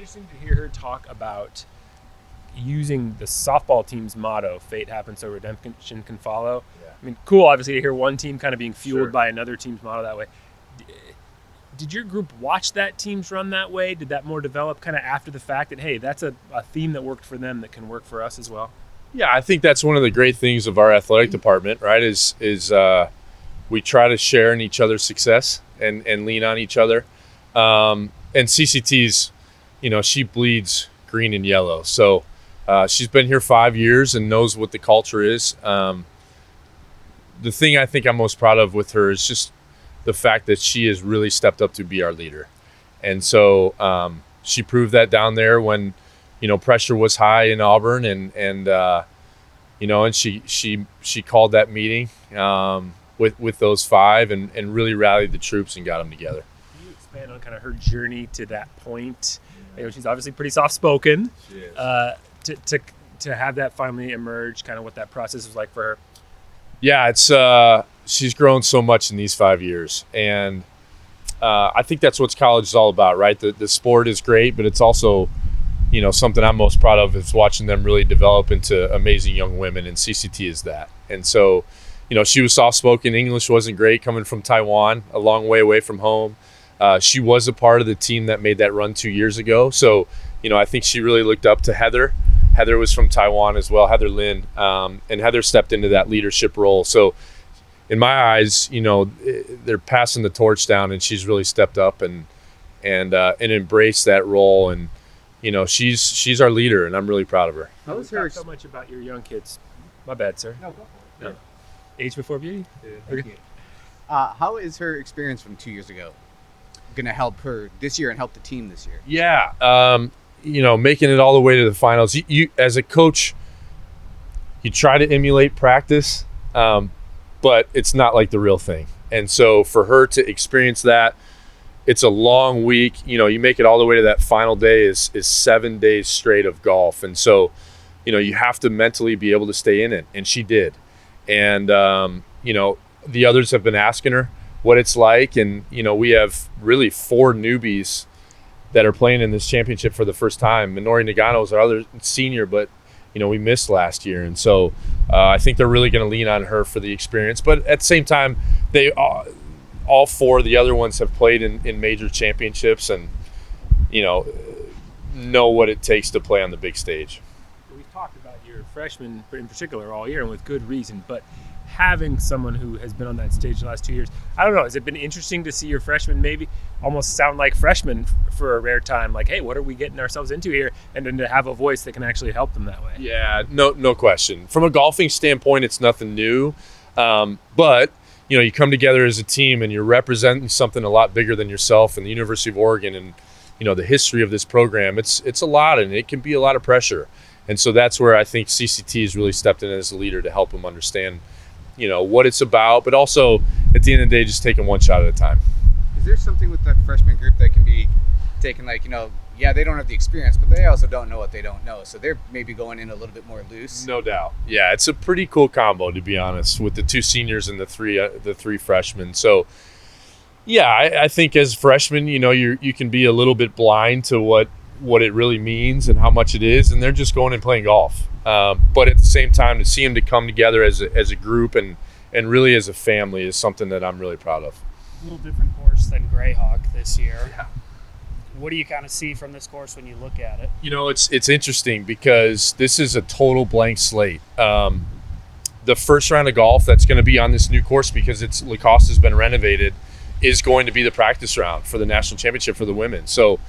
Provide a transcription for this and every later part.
interesting to hear her talk about using the softball team's motto, "Fate happens, so redemption can follow." Yeah. I mean, cool, obviously, to hear one team kind of being fueled Sure. by another team's motto that way. Did your group watch that teams run that way? Did that more develop kind of after the fact that, hey, that's a theme that worked for them that can work for us as well? Yeah, I think that's one of the great things of our athletic department, right, is we try to share in each other's success and lean on each other. And CCT's, she bleeds green and yellow. So she's been here 5 years and knows what the culture is. The thing I think I'm most proud of with her is just the fact that she has really stepped up to be our leader. And so she proved that down there when, pressure was high in Auburn and she called that meeting with those five and really rallied the troops and got them together. Can you expand on kind of her journey to that point? She's obviously pretty soft-spoken. She is. To have that finally emerge, kind of what that process was like for her. Yeah, it's she's grown so much in these 5 years, and I think that's what college is all about, right? The sport is great, but it's also, something I'm most proud of is watching them really develop into amazing young women, and CCT is that. And so, she was soft-spoken. English wasn't great coming from Taiwan, a long way away from home. She was a part of the team that made that run 2 years ago. So, I think she really looked up to Heather. Heather was from Taiwan as well, Heather Lynn, and Heather stepped into that leadership role. So in my eyes, they're passing the torch down, and she's really stepped up and embraced that role. And, she's our leader, and I'm really proud of her. How was her so much about your young kids? My bad, sir. No, go for it. Yeah. Age before beauty? Yeah, thank you. How is her experience from 2 years ago going to help her this year and help the team this year? Yeah. Making it all the way to the finals. You as a coach, you try to emulate practice, but it's not like the real thing. And so for her to experience that, it's a long week. You make it all the way to that final day is 7 days straight of golf. And so, you have to mentally be able to stay in it. And she did. And, the others have been asking her what it's like. And, we have really 4 newbies that are playing in this championship for the first time. Minori Nagano is our other senior, but, we missed last year. And so I think they're really going to lean on her for the experience. But at the same time, they all 4 of the other ones have played in major championships and, know what it takes to play on the big stage. We've talked about your freshmen in particular all year, and with good reason, but having someone who has been on that stage the last 2 years, I don't know, has it been interesting to see your freshmen maybe almost sound like freshmen for a rare time? Like, hey, what are we getting ourselves into here? And then to have a voice that can actually help them that way. Yeah, no question. From a golfing standpoint, it's nothing new. But, you come together as a team and you're representing something a lot bigger than yourself and the University of Oregon and, the history of this program. It's a lot, and it can be a lot of pressure. And so that's where I think CCT has really stepped in as a leader to help them understand what it's about, but also at the end of the day, just taking one shot at a time. Is there something with that freshman group that can be taken, they don't have the experience, but they also don't know what they don't know. So they're maybe going in a little bit more loose. No doubt. Yeah, it's a pretty cool combo, to be honest, with the 2 seniors and the three freshmen. So, yeah, I think as freshmen, you can be a little bit blind to what it really means and how much it is, and they're just going and playing golf. But at the same time, to see them to come together as a group and really as a family is something that I'm really proud of. A little different course than Greyhawk this year. Yeah. What do you kind of see from this course when you look at it? It's interesting because this is a total blank slate. The first round of golf that's going to be on this new course, because La Costa has been renovated, is going to be the practice round for the national championship for the women. So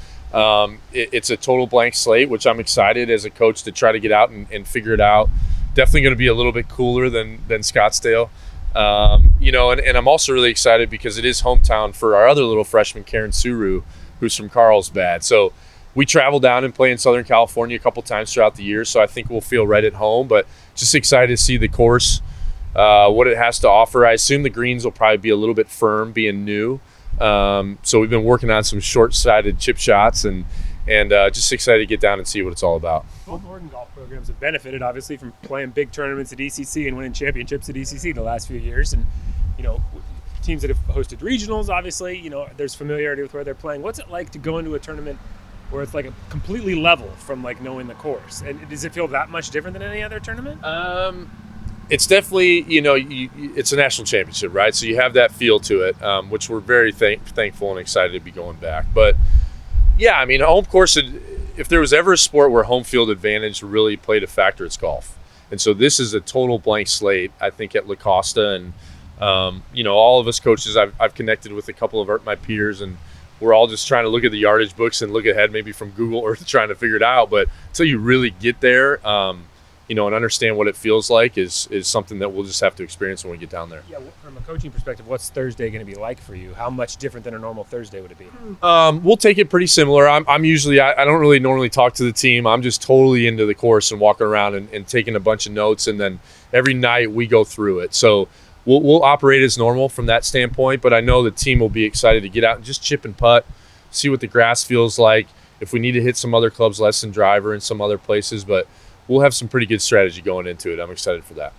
it's a total blank slate, which I'm excited as a coach to try to get out and figure it out. Definitely going to be a little bit cooler than Scottsdale. And I'm also really excited because it is hometown for our other little freshman, Karen Suru, who's from Carlsbad. So we travel down and play in Southern California a couple times throughout the year, so I think we'll feel right at home. But just excited to see the course, what it has to offer. I assume the greens will probably be a little bit firm, being new. So we've been working on some short-sided chip shots and just excited to get down and see what it's all about. Both Oregon golf programs have benefited, obviously, from playing big tournaments at ECC and winning championships at ECC the last few years. And, teams that have hosted regionals, obviously, there's familiarity with where they're playing. What's it like to go into a tournament where it's like a completely level from like knowing the course? And does it feel that much different than any other tournament? It's definitely, it's a national championship, right? So you have that feel to it, which we're very thankful and excited to be going back. But yeah, I mean, home course, if there was ever a sport where home field advantage really played a factor, it's golf. And so this is a total blank slate, I think, at La Costa. And, all of us coaches, I've connected with a couple of my peers, and we're all just trying to look at the yardage books and look ahead maybe from Google Earth trying to figure it out. But until you really get there, and understand what it feels like is something that we'll just have to experience when we get down there. Yeah, from a coaching perspective, what's Thursday going to be like for you? How much different than a normal Thursday would it be? We'll take it pretty similar. I'm usually, I don't really normally talk to the team. I'm just totally into the course and walking around and taking a bunch of notes, and then every night we go through it. So we'll operate as normal from that standpoint, but I know the team will be excited to get out and just chip and putt, see what the grass feels like. If we need to hit some other clubs less than driver in some other places, but we'll have some pretty good strategy going into it. I'm excited for that.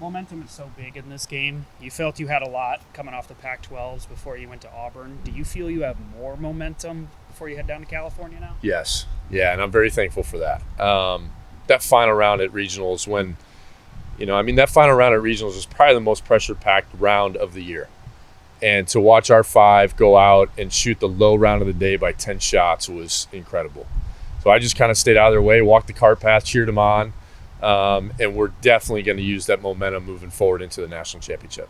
Momentum is so big in this game. You felt you had a lot coming off the Pac-12s before you went to Auburn. Do you feel you have more momentum before you head down to California now? Yes. Yeah, and I'm very thankful for that. That final round at regionals that final round at regionals was probably the most pressure-packed round of the year. And to watch our 5 go out and shoot the low round of the day by 10 shots was incredible. So I just kind of stayed out of their way, walked the cart path, cheered them on, and we're definitely going to use that momentum moving forward into the national championship.